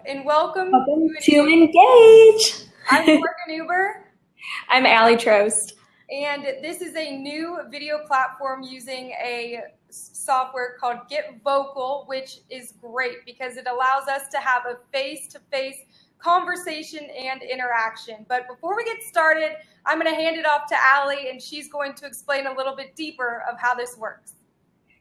and welcome Welcome to to Engage. I'm Morgan Uber, I'm Allie Trost. and this is a new video platform using a software called Get Vocal, which is great because it allows us to have a face-to-face conversation and interaction. But before we get started, I'm going to hand it off to Allie, and she's going to explain a little bit deeper of how this works.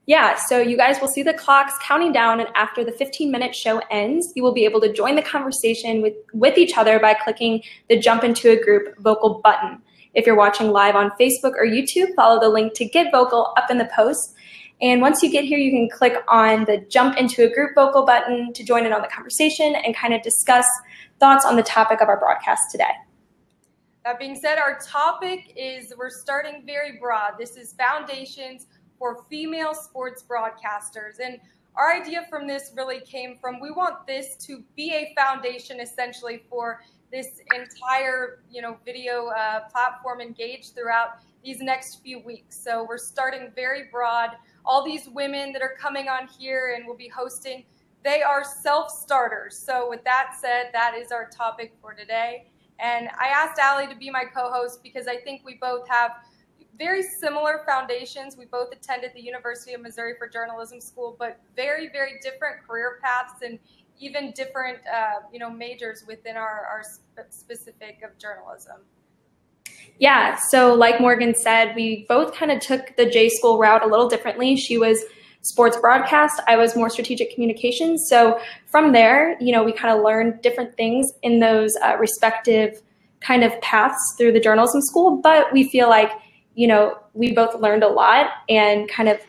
Yeah, so you guys will see the clocks counting down, and after the 15-minute show ends, you will be able to join the conversation with each other by clicking the Jump into a Group Vocal button. If you're watching live on Facebook or YouTube, follow the link to Get Vocal up in the post. And once you get here, you can click on the Jump into a Group Vocal button to join in on the conversation and kind of discuss thoughts on the topic of our broadcast today. That being said, our topic is, we're starting very broad. This is foundations for female sports broadcasters. And our idea from this really came from, we want this to be a foundation essentially for this entire video platform Engage throughout these next few weeks. So we're starting very broad. All these women that are coming on here and will be hosting, they are self-starters. So with that said, that is our topic for today. And I asked Allie to be my co-host because I think we both have very similar foundations. We both attended the University of Missouri for Journalism School, but very, very different career paths and even different, majors within our specific of journalism. Yeah, so like Morgan said, we both kind of took the J School route a little differently. She was sports broadcast, I was more strategic communications. So from there, we kind of learned different things in those respective kind of paths through the journalism school, but we feel like we both learned a lot and kind of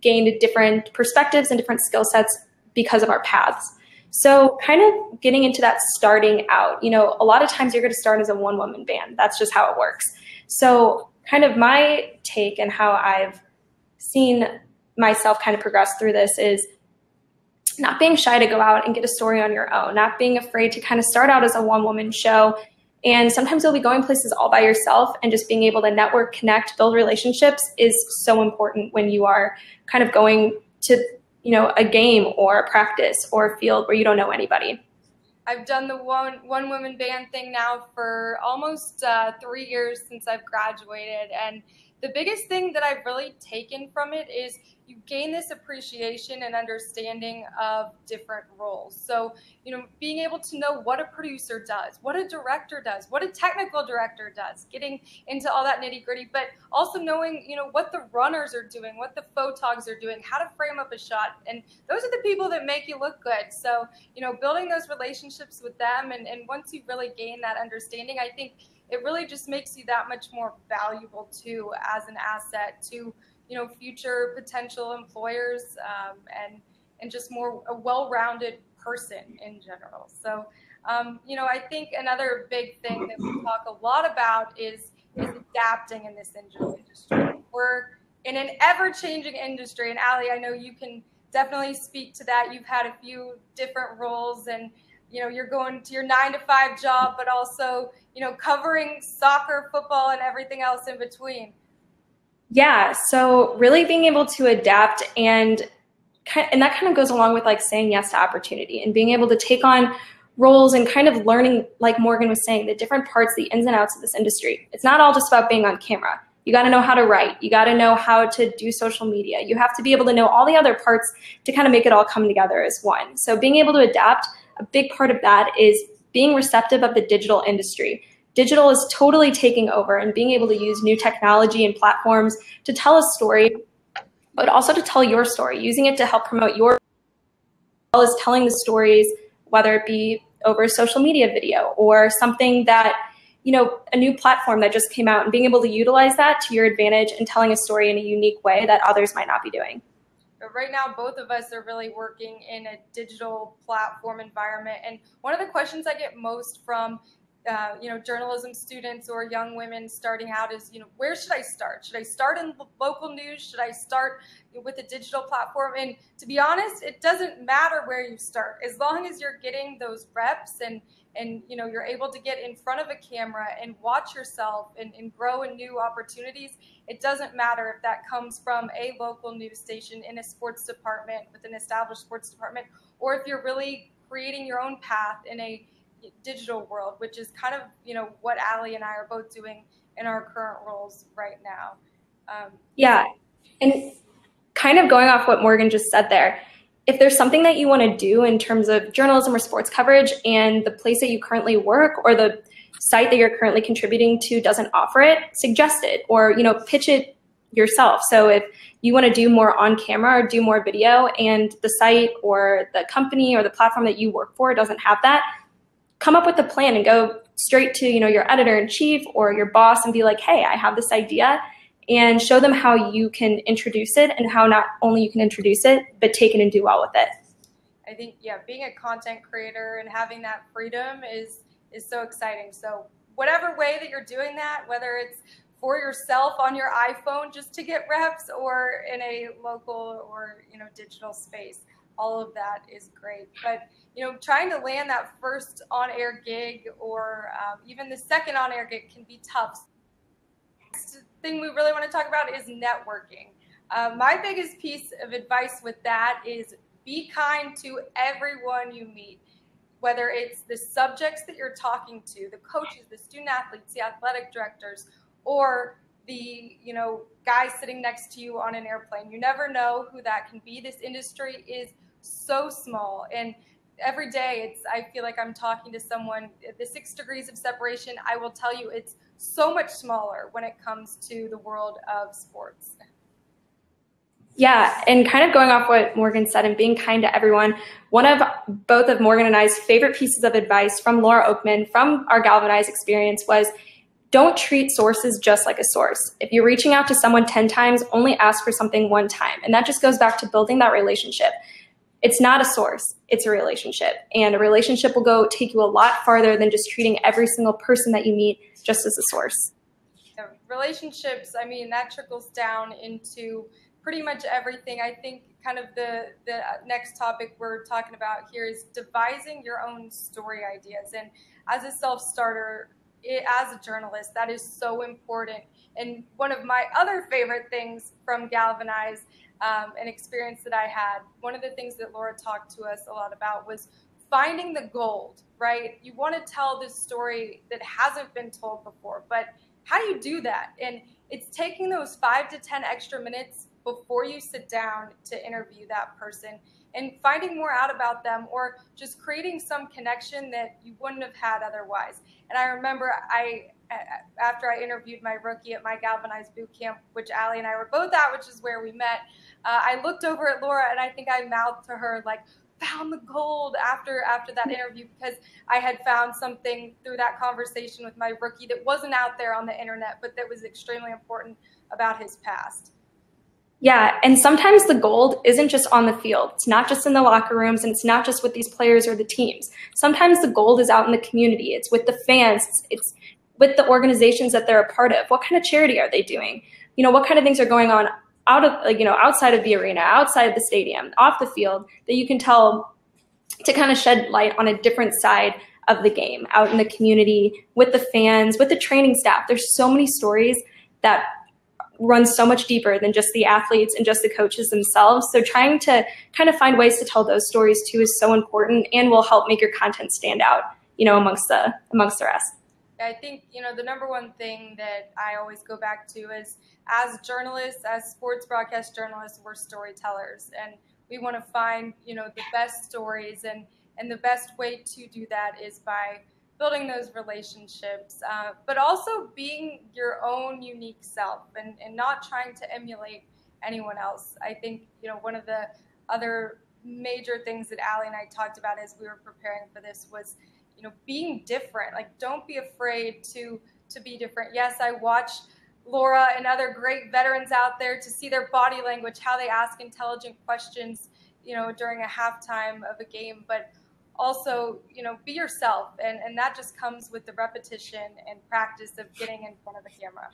gained different perspectives and different skill sets because of our paths. So kind of getting into that starting out, a lot of times you're going to start as a one-woman band. That's just how it works. So kind of my take and how I've seen myself kind of progress through this is not being shy to go out and get a story on your own, not being afraid to kind of start out as a one-woman show. And sometimes you'll be going places all by yourself, and just being able to network, connect, build relationships is so important when you are kind of going to, a game or a practice or a field where you don't know anybody. I've done the one woman band thing now for almost 3 years since I've graduated. And the biggest thing that I've really taken from it is you gain this appreciation and understanding of different roles. So, being able to know what a producer does, what a director does, what a technical director does, getting into all that nitty gritty, but also knowing, what the runners are doing, what the photogs are doing, how to frame up a shot. And those are the people that make you look good. So, building those relationships with them. And once you really gain that understanding, I think it really just makes you that much more valuable too, as an asset to, future potential employers, and just more a well-rounded person in general. So, I think another big thing that we talk a lot about is adapting in this industry. We're in an ever-changing industry, and Allie, I know you can definitely speak to that. You've had a few different roles, and you're going to your 9-to-5 job, but also, covering soccer, football, and everything else in between. Yeah, so really being able to adapt, and that kind of goes along with like saying yes to opportunity and being able to take on roles and kind of learning, like Morgan was saying, the different parts, the ins and outs of this industry. It's not all just about being on camera. You got to know how to write. You got to know how to do social media. You have to be able to know all the other parts to kind of make it all come together as one. So being able to adapt, a big part of that is being receptive of the digital industry. Digital is totally taking over, and being able to use new technology and platforms to tell a story, but also to tell your story, using it to help promote your, as well as telling the stories, whether it be over a social media video or something that, a new platform that just came out, and being able to utilize that to your advantage and telling a story in a unique way that others might not be doing. But right now, both of us are really working in a digital platform environment. And one of the questions I get most from journalism students or young women starting out is, where should I start? Should I start in local news? Should I start with a digital platform? And to be honest, it doesn't matter where you start, as long as you're getting those reps and you're able to get in front of a camera and watch yourself and grow in new opportunities. It doesn't matter if that comes from a local news station in a sports department with an established sports department, or if you're really creating your own path in a digital world, which is kind of, what Allie and I are both doing in our current roles right now. Yeah. And kind of going off what Morgan just said there, if there's something that you want to do in terms of journalism or sports coverage and the place that you currently work or the site that you're currently contributing to doesn't offer it, suggest it or, pitch it yourself. So if you want to do more on camera or do more video and the site or the company or the platform that you work for doesn't have that, come up with a plan and go straight to, your editor-in-chief or your boss and be like, hey, I have this idea, and show them how you can introduce it and how not only you can introduce it, but take it and do well with it. I think, being a content creator and having that freedom is so exciting. So whatever way that you're doing that, whether it's for yourself on your iPhone just to get reps or in a local or, digital space, all of that is great. But, trying to land that first on-air gig or even the second on-air gig can be tough. Next thing we really want to talk about is networking. My biggest piece of advice with that is be kind to everyone you meet, whether it's the subjects that you're talking to, the coaches, the student athletes, the athletic directors, or the guys sitting next to you on an airplane. You never know who that can be. This industry is so small, and every day I feel like I'm talking to someone. The 6 degrees of separation, I will tell you, it's so much smaller when it comes to the world of sports. Yeah, and kind of going off what Morgan said and being kind to everyone, one of both of Morgan and I's favorite pieces of advice from Laura Oakman from our Galvanize experience was, don't treat sources just like a source. If you're reaching out to someone 10 times, only ask for something 1 time. And that just goes back to building that relationship. It's not a source, it's a relationship. And a relationship will take you a lot farther than just treating every single person that you meet just as a source. Relationships, that trickles down into pretty much everything. I think kind of the next topic we're talking about here is devising your own story ideas. And as a self-starter, as a journalist, that is so important. And one of my other favorite things from Galvanize, an experience that I had, one of the things that Laura talked to us a lot about was finding the gold, right? You want to tell this story that hasn't been told before, but how do you do that? And it's taking those 5 to 10 extra minutes before you sit down to interview that person and finding more out about them, or just creating some connection that you wouldn't have had otherwise. And I remember after I interviewed my rookie at my Galvanize boot camp, which Allie and I were both at, which is where we met, I looked over at Laura and I think I mouthed to her, like, found the gold after that interview, because I had found something through that conversation with my rookie that wasn't out there on the internet, but that was extremely important about his past. Yeah, and sometimes the gold isn't just on the field. It's not just in the locker rooms, and it's not just with these players or the teams. Sometimes the gold is out in the community. It's with the fans. It's with the organizations that they're a part of. What kind of charity are they doing? What kind of things are going on outside of the arena, outside of the stadium, off the field, that you can tell to kind of shed light on a different side of the game, out in the community, with the fans, with the training staff. There's so many stories that run so much deeper than just the athletes and just the coaches themselves. So trying to kind of find ways to tell those stories too is so important, and will help make your content stand out, amongst the rest. I think, the number one thing that I always go back to is, as journalists, as sports broadcast journalists, we're storytellers, and we want to find, the best stories, and the best way to do that is by building those relationships, but also being your own unique self and not trying to emulate anyone else. I think, one of the other major things that Allie and I talked about as we were preparing for this was, being different. Like, don't be afraid to be different. Yes, I watch Laura and other great veterans out there to see their body language, how they ask intelligent questions, during a halftime of a game, but also, be yourself. And that just comes with the repetition and practice of getting in front of the camera.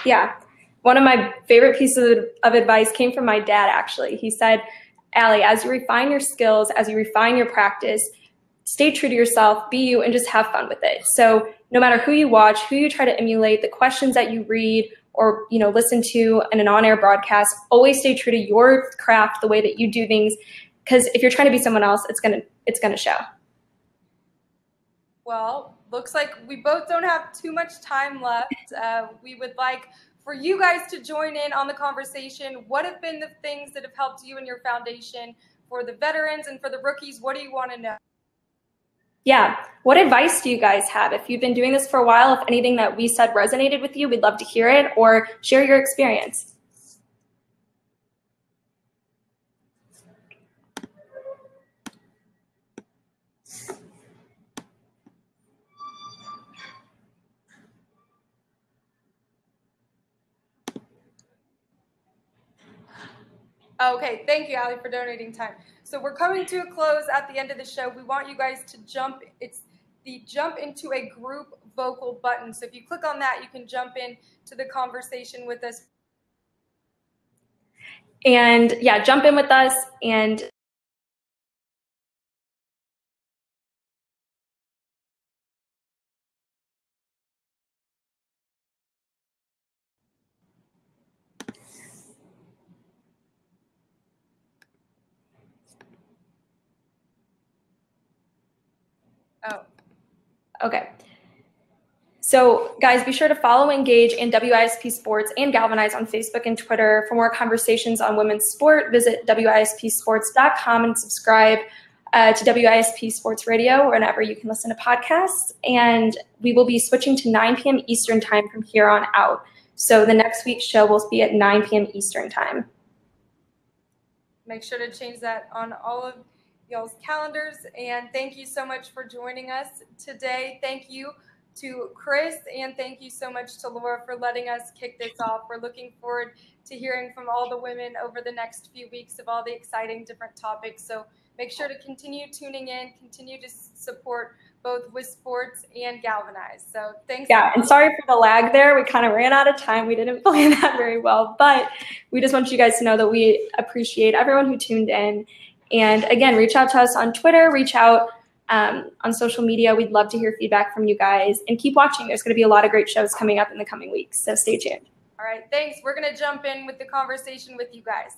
Yeah. One of my favorite pieces of advice came from my dad, actually. He said, Allie, as you refine your skills, as you refine your practice, stay true to yourself, be you, and just have fun with it. So no matter who you watch, who you try to emulate, the questions that you read or, listen to in an on-air broadcast, always stay true to your craft, the way that you do things. Because if you're trying to be someone else, it's gonna show. Well, looks like we both don't have too much time left. We would like for you guys to join in on the conversation. What have been the things that have helped you and your foundation for the veterans and for the rookies? What do you want to know? Yeah. What advice do you guys have? If you've been doing this for a while, if anything that we said resonated with you, we'd love to hear it, or share your experience. Okay, thank you, Allie, for donating time. So we're coming to a close at the end of the show. We want you guys to jump. It's the jump into a group vocal button. So if you click on that, you can jump in to the conversation with us. And yeah, jump in with us. And oh, okay. So guys, be sure to follow, engage in WISP Sports and Galvanize on Facebook and Twitter. For more conversations on women's sport, visit WISPsports.com and subscribe to WISP Sports Radio whenever you can listen to podcasts. And we will be switching to 9 p.m. Eastern time from here on out. So the next week's show will be at 9 p.m. Eastern time. Make sure to change that on all of y'all's calendars. And thank you so much for joining us today. Thank you to Chris, and thank you so much to Laura for letting us kick this off. We're looking forward to hearing from all the women over the next few weeks of all the exciting different topics. So make sure to continue tuning in, continue to support both WISP Sports and Galvanize. So thanks. Yeah, and sorry for the lag there. We kind of ran out of time. We didn't plan that very well, but we just want you guys to know that we appreciate everyone who tuned in. And again, reach out to us on Twitter, reach out on social media. We'd love to hear feedback from you guys, and keep watching. There's going to be a lot of great shows coming up in the coming weeks, so stay tuned. All right, thanks. We're going to jump in with the conversation with you guys.